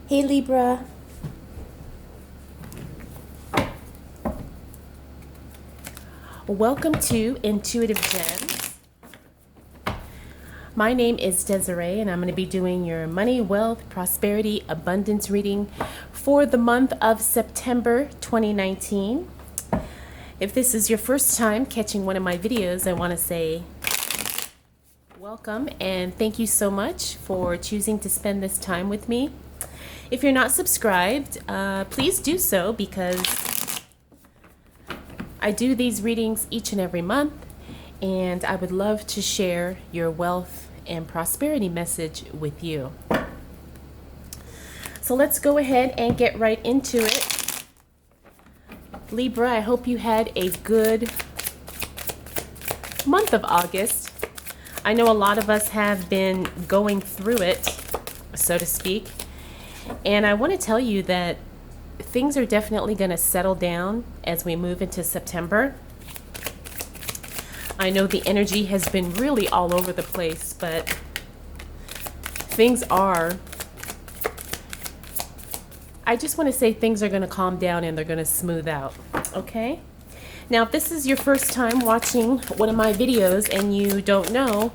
Hey Libra, welcome to Intuitive Gems. My name is Desiree and I'm going to be doing your money, wealth, prosperity, abundance reading for the month of September 2019. If this is your first time catching one of my videos, I want to say welcome and thank you so much for choosing to spend this time with me. If you're not subscribed, please do so because I do these readings each and every month, and I would love to share your wealth and prosperity message with you. So let's go ahead and get right into it. Libra, I hope you had a good month of August. I know a lot of us have been going through it, so to speak. And I want to tell you that things are definitely going to settle down as we move into September. I know the energy has been really all over the place, but things are, I just want to say things are going to calm down and they're going to smooth out, okay? Now, if this is your first time watching one of my videos and you don't know,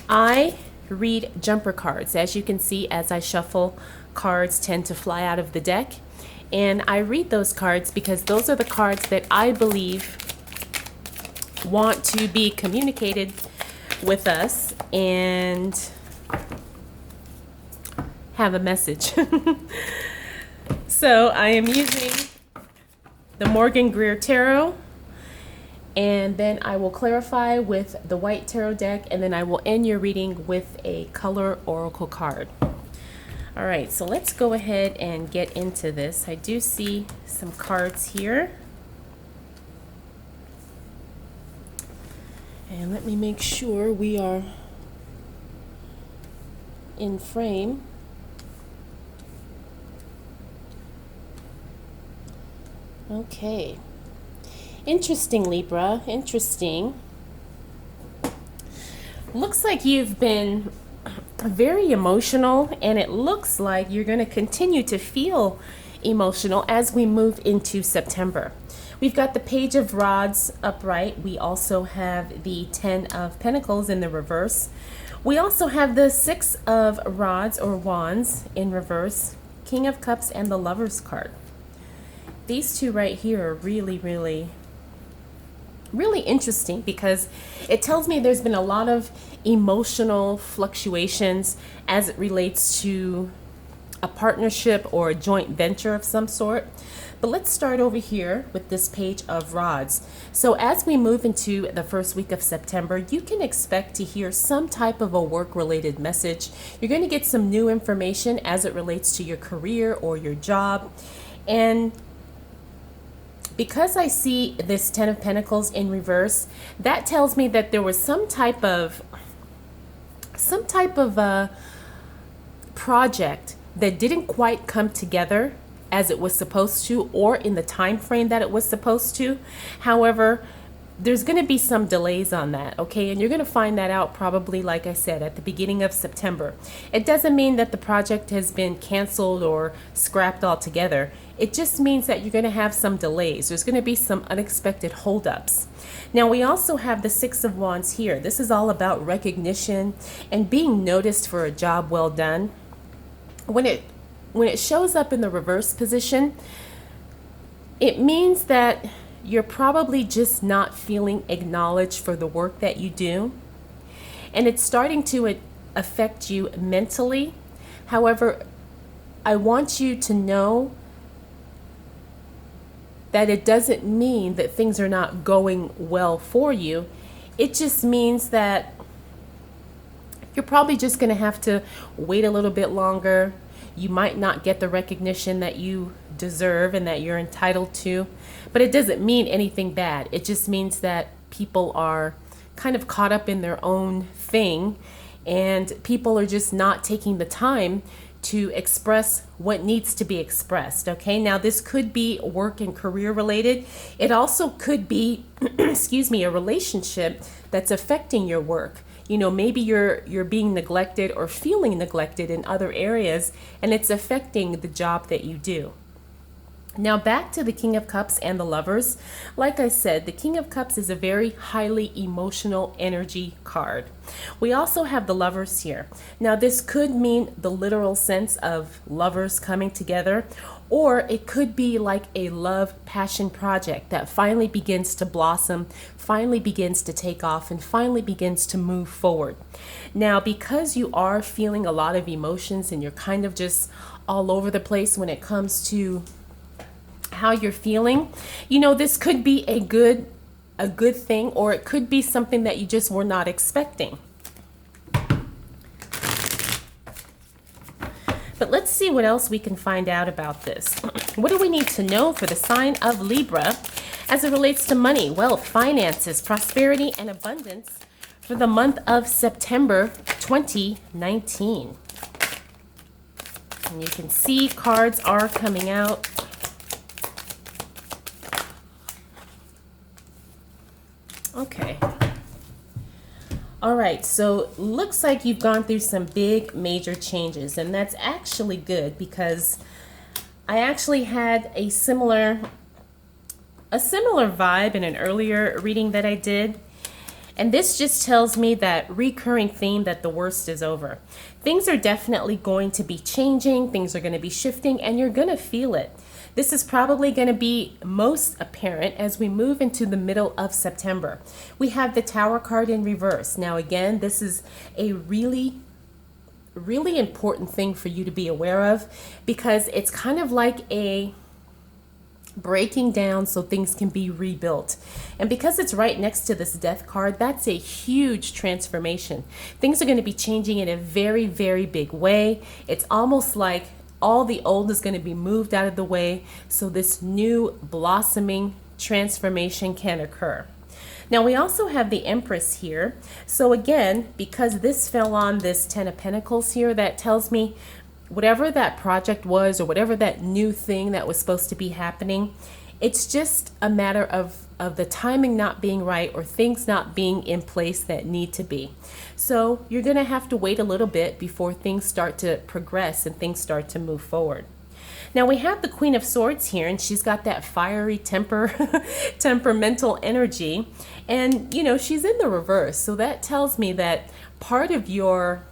I read jumper cards. As you can see, as I shuffle, cards tend to fly out of the deck, and I read those cards because those are the cards that I believe want to be communicated with us and have a message. So I am using the Morgan Greer Tarot, and then I will clarify with the white tarot deck, and then I will end your reading with a color oracle card. All right, so let's go ahead and get into this. I do see some cards here. And let me make sure we are in frame. Okay. Interesting, Libra. Interesting. Looks like you've been very emotional, and it looks like you're going to continue to feel emotional as we move into September. We've got the Page of Rods upright. We also have the 10 of Pentacles in the reverse. We also have the 6 of Rods or Wands in reverse, King of Cups, and the Lover's card. These two right here are really, really interesting because it tells me there's been a lot of emotional fluctuations as it relates to a partnership or a joint venture of some sort. But let's start over here with this Page of Rods. So as we move into the first week of September, you can expect to hear some type of a work-related message. You're going to get some new information as it relates to your career or your job. And because I see this 10 of Pentacles in reverse, that tells me that there was some type of project that didn't quite come together as it was supposed to, or in the time frame that it was supposed to. However, there's going to be some delays on that, okay? And you're going to find that out probably, like I said, at the beginning of September. It doesn't mean that the project has been canceled or scrapped altogether. It just means that you're going to have some delays. There's going to be some unexpected holdups. Now, we also have the 6 of Wands here. This is all about recognition and being noticed for a job well done. When it shows up in the reverse position, it means that you're probably just not feeling acknowledged for the work that you do. And it's starting to affect you mentally. However, I want you to know that it doesn't mean that things are not going well for you. It just means that you're probably just going to have to wait a little bit longer. You might not get the recognition that you deserve and that you're entitled to, but it doesn't mean anything bad. It just means that people are kind of caught up in their own thing, and people are just not taking the time to express what needs to be expressed, okay? Now, this could be work and career related. It also could be, excuse me, a relationship that's affecting your work. you know, maybe you're being neglected or feeling neglected in other areas, and it's affecting the job that you do. Now back to the King of Cups and the Lovers. Like I said, the King of Cups is a very highly emotional energy card. We also have the Lovers here. Now this could mean the literal sense of lovers coming together, or it could be like a love passion project that finally begins to blossom, finally begins to take off, and finally begins to move forward. Now, because you are feeling a lot of emotions and you're kind of just all over the place when it comes to how you're feeling, you know, this could be a good thing, or it could be something that you just were not expecting. But let's see what else we can find out about this. What do we need to know for the sign of Libra as it relates to money, wealth, finances, prosperity, and abundance for the month of September 2019? And you can see cards are coming out. Okay. All right, so looks like you've gone through some big major changes, and that's actually good, because I actually had a similar vibe in an earlier reading that I did. And this just tells me that recurring theme that the worst is over. Things are definitely going to be changing, things are going to be shifting, and you're going to feel it. This is probably going to be most apparent as we move into the middle of September. We have the Tower card in reverse. Now again, this is a really important thing for you to be aware of, because it's kind of like a breaking down so things can be rebuilt. And because it's right next to this Death card, that's a huge transformation. Things are going to be changing in a very, very big way. It's almost like all the old is going to be moved out of the way so this new blossoming transformation can occur. Now we also have the Empress here. So again, because this fell on this Ten of Pentacles here, that tells me whatever that project was, or whatever that new thing that was supposed to be happening, it's just a matter of the timing not being right, or things not being in place that need to be. So you're going to have to wait a little bit before things start to progress and things start to move forward. Now we have the Queen of Swords here, and she's got that fiery temperamental energy, and you know, she's in the reverse. So that tells me that part of your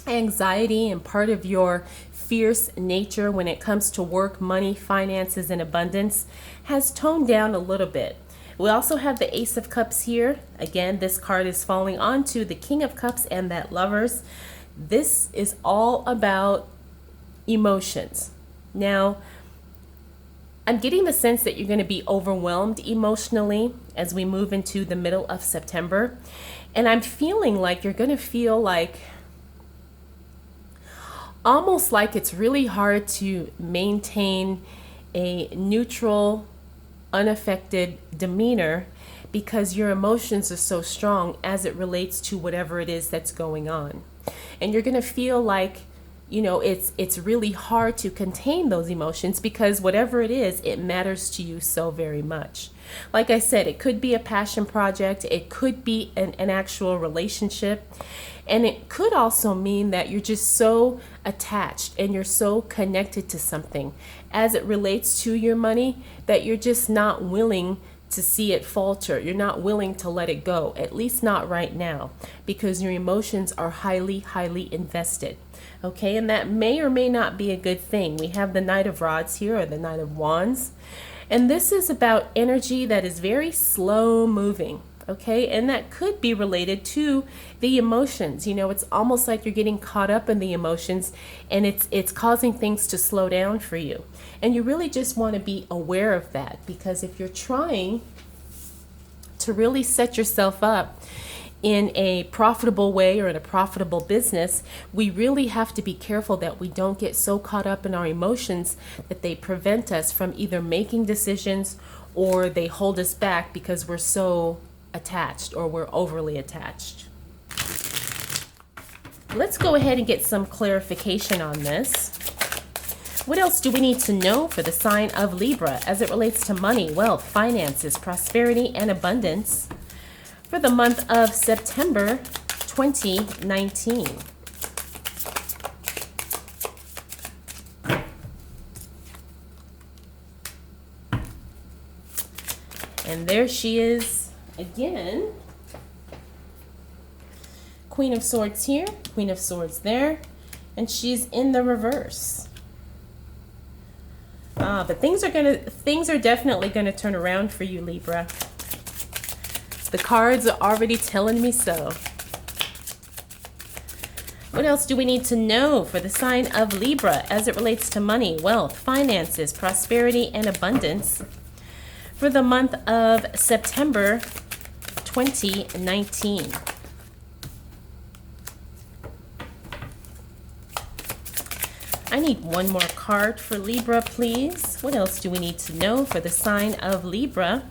anxiety and part of your fierce nature when it comes to work, money, finances, and abundance has toned down a little bit. We also have the Ace of Cups here. Again, this card is falling onto the King of Cups and that Lovers. This is all about emotions. Now, I'm getting the sense that you're going to be overwhelmed emotionally as we move into the middle of September. And I'm feeling like you're going to feel like almost like it's really hard to maintain a neutral, unaffected demeanor, because your emotions are so strong as it relates to whatever it is that's going on. And you're going to feel like, you know, it's really hard to contain those emotions, because whatever it is, it matters to you so very much. Like I said, it could be a passion project, it could be an actual relationship, and it could also mean that you're just so attached and you're so connected to something as it relates to your money that you're just not willing to see it falter. You're not willing to let it go, at least not right now, because your emotions are highly, highly invested. Okay, and that may or may not be a good thing. We have the Knight of Rods here, or the Knight of Wands, and this is about energy that is very slow moving. Okay, and that could be related to the emotions. You know, it's almost like you're getting caught up in the emotions, and it's causing things to slow down for you. And you really just want to be aware of that, because if you're trying to really set yourself up in a profitable way or in a profitable business, we really have to be careful that we don't get so caught up in our emotions that they prevent us from either making decisions, or they hold us back because we're so attached, or we're overly attached. Let's go ahead and get some clarification on this. What else do we need to know for the sign of Libra as it relates to money, wealth, finances, prosperity, and abundance for the month of September 2019. And there she is again. Queen of Swords here, Queen of Swords there, and she's in the reverse. But things are definitely gonna turn around for you, Libra. The cards are already telling me so. What else do we need to know for the sign of Libra as it relates to money, wealth, finances, prosperity, and abundance for the month of September 2019? I need one more card for Libra, please. What else do we need to know for the sign of Libra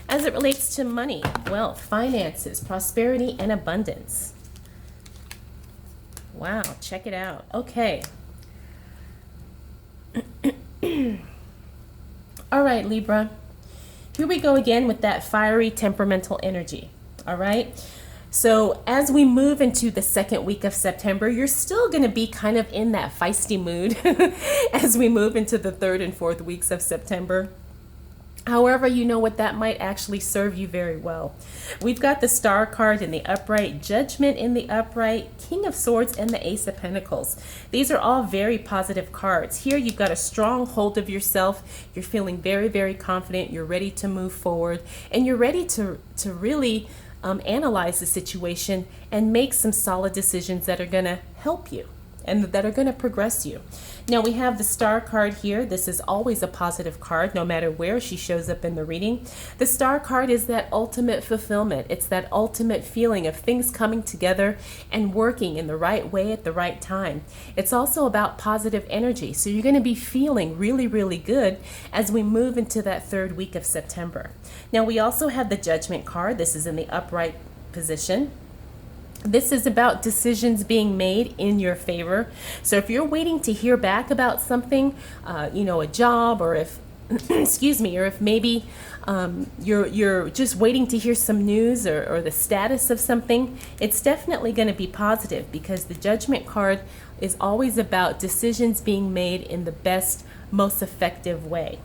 as it relates to money, wealth, finances, prosperity, and abundance? Wow, check it out. Okay. All right, Libra. Here we go again with that fiery temperamental energy. All right. So as we move into the second week of September, you're still going to be kind of in that feisty mood as we move into the third and fourth weeks of September. However, you know what, that might actually serve you very well. We've got the Star card in the upright, Judgment in the upright, King of Swords, and the Ace of Pentacles. These are all very positive cards. Here you've got a strong hold of yourself. You're feeling very, very confident. You're ready to move forward, and you're ready to really analyze the situation and make some solid decisions that are going to help you and that are going to progress you. Now we have the Star card here. This is always a positive card, no matter where she shows up in the reading. The Star card is that ultimate fulfillment. It's that ultimate feeling of things coming together and working in the right way at the right time. It's also about positive energy. So you're going to be feeling really, really good as we move into that third week of September. Now we also have the Judgment card. This is in the upright position. This is about decisions being made in your favor. So if you're waiting to hear back about something, a job, or if, excuse me, or if maybe you're just waiting to hear some news or the status of something, it's definitely going to be positive, because the Judgment card is always about decisions being made in the best, most effective way.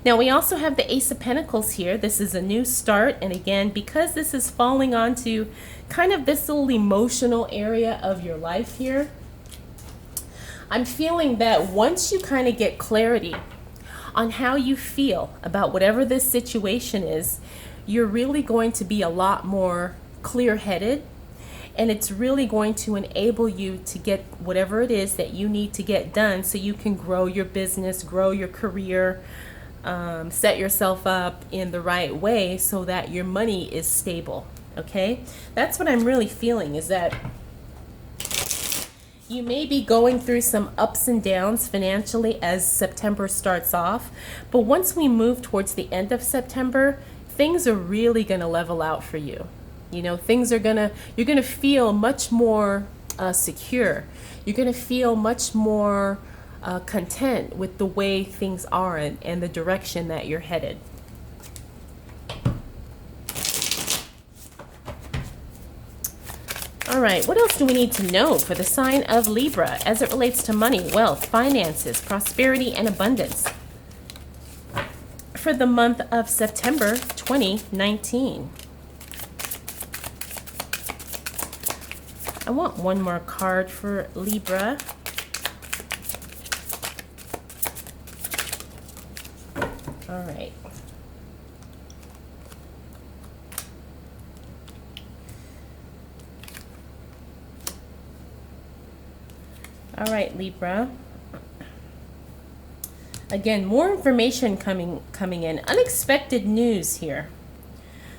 Now we also have the Ace of Pentacles here. This is a new start, and again, because this is falling onto kind of this little emotional area of your life here, I'm feeling that once you kind of get clarity on how you feel about whatever this situation is, you're really going to be a lot more clear-headed, and it's really going to enable you to get whatever it is that you need to get done so you can grow your business, grow your career, set yourself up in the right way so that your money is stable. Okay, that's what I'm really feeling, is that you may be going through some ups and downs financially as September starts off, but once we move towards the end of September, things are really going to level out for you. You know, you're going to feel much more secure. You're going to feel much more content with the way things are and the direction that you're headed. All right, what else do we need to know for the sign of Libra as it relates to money, wealth, finances, prosperity, and abundance for the month of September 2019? I want one more card for Libra. All right. All right, Libra. Again, more information coming in. Unexpected news here.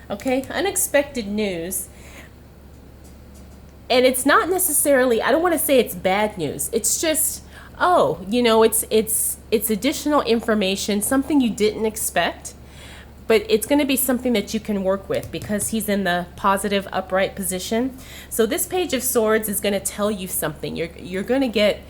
Okay, unexpected news. And it's not necessarily, I don't want to say it's bad news. It's just, it's additional information, something you didn't expect. but it's going to be something that you can work with because he's in the positive upright position. So this Page of Swords is going to tell you something. You're going to get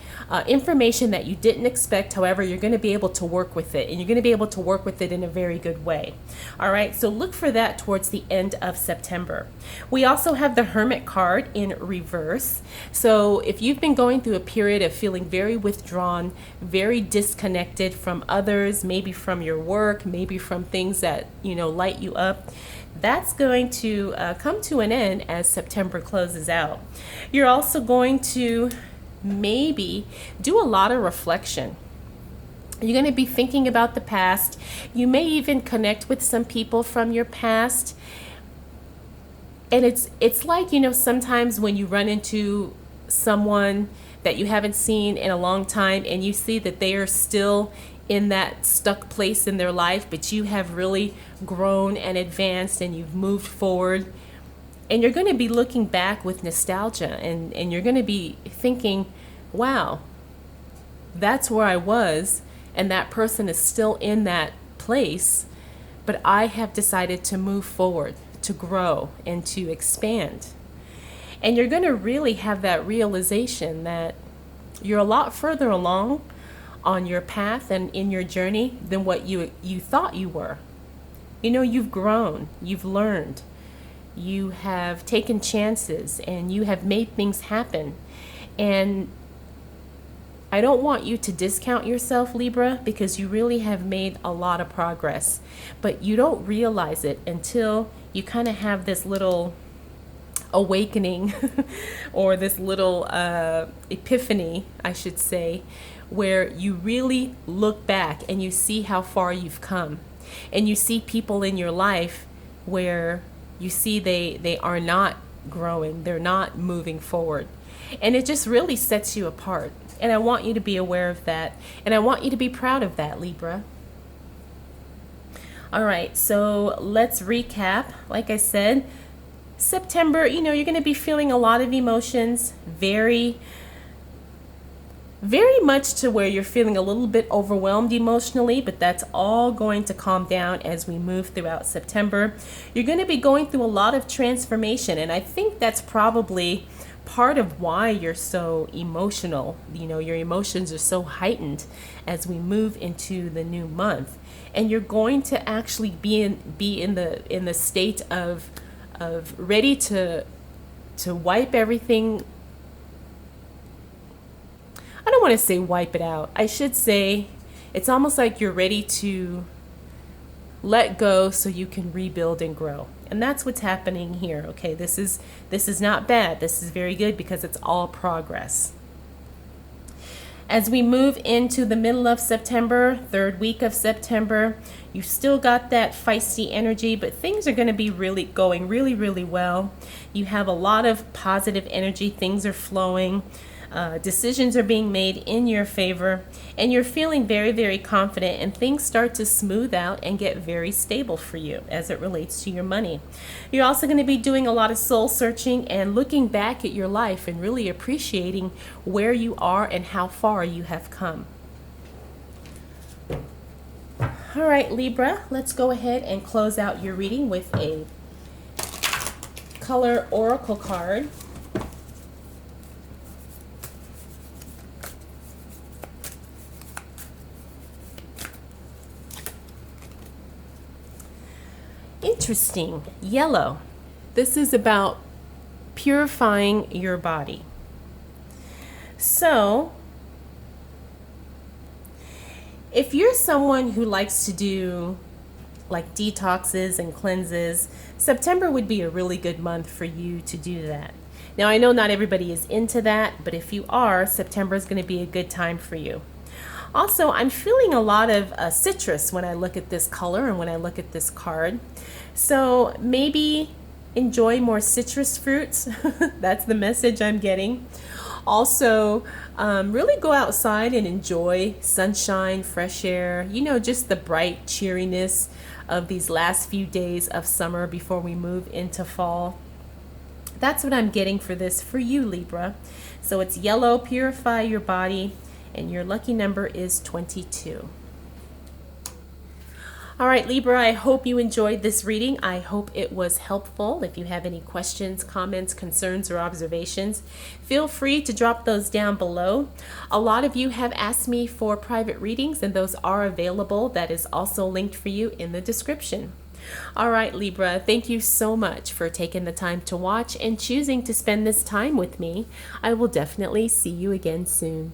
information that you didn't expect. However, you're going to be able to work with it, and you're going to be able to work with it in a very good way. All right, so look for that towards the end of September. We also have the Hermit card in reverse. So if you've been going through a period of feeling very withdrawn, very disconnected from others, maybe from your work, maybe from things that, you know, light you up, that's going to come to an end as September closes out. You're also going to maybe do a lot of reflection. You're going to be thinking about the past. You may even connect with some people from your past. And it's like, you know, sometimes when you run into someone that you haven't seen in a long time and you see that they are still in that stuck place in their life, but you have really grown and advanced and you've moved forward. And you're going to be looking back with nostalgia, and you're going to be thinking, wow, that's where I was, and that person is still in that place, but I have decided to move forward, to grow, and to expand. And you're going to really have that realization that you're a lot further along on your path and in your journey than what you thought you were. You know, you've grown, you've learned, you have taken chances, and you have made things happen. And I don't want you to discount yourself, Libra, because you really have made a lot of progress, but you don't realize it until you kind of have this little awakening or this little epiphany, I should say, where you really look back and you see how far you've come, and you see people in your life where you see they are not growing, they're not moving forward, and it just really sets you apart. And I want you to be aware of that, and I want you to be proud of that, Libra. All right, so let's recap. Like I said, September, you know, you're going to be feeling a lot of emotions, very much to where you're feeling a little bit overwhelmed emotionally, but that's all going to calm down as we move throughout September. You're going to be going through a lot of transformation, and I think that's probably part of why you're so emotional. You know, your emotions are so heightened as we move into the new month, and you're going to actually be in the state of ready to wipe everything. I don't want to say wipe it out. I should say it's almost like you're ready to let go so you can rebuild and grow. And that's what's happening here. Okay, this is not bad. This is very good because it's all progress. As we move into the middle of September, third week of September, you've still got that feisty energy, but things are going to be going really well. You have a lot of positive energy. Things are flowing. Decisions are being made in your favor, and you're feeling very confident, and things start to smooth out and get very stable for you as it relates to your money. You're also going to be doing a lot of soul searching and looking back at your life and really appreciating where you are and how far you have come. All right, Libra, let's go ahead and close out your reading with a color oracle card. Interesting. Yellow. This is about purifying your body. So, if you're someone who likes to do like detoxes and cleanses, September would be a really good month for you to do that. Now, I know not everybody is into that, but if you are, September is going to be a good time for you. Also, I'm feeling a lot of citrus when I look at this color and when I look at this card. So maybe enjoy more citrus fruits. That's the message I'm getting. Also, really go outside and enjoy sunshine, fresh air, you know, just the bright cheeriness of these last few days of summer before we move into fall. That's what I'm getting for this for you, Libra. So it's yellow, purify your body, and your lucky number is 22. All right, Libra, I hope you enjoyed this reading. I hope it was helpful. If you have any questions, comments, concerns, or observations, feel free to drop those down below. A lot of you have asked me for private readings, and those are available. That is also linked for you in the description. All right, Libra, thank you so much for taking the time to watch and choosing to spend this time with me. I will definitely see you again soon.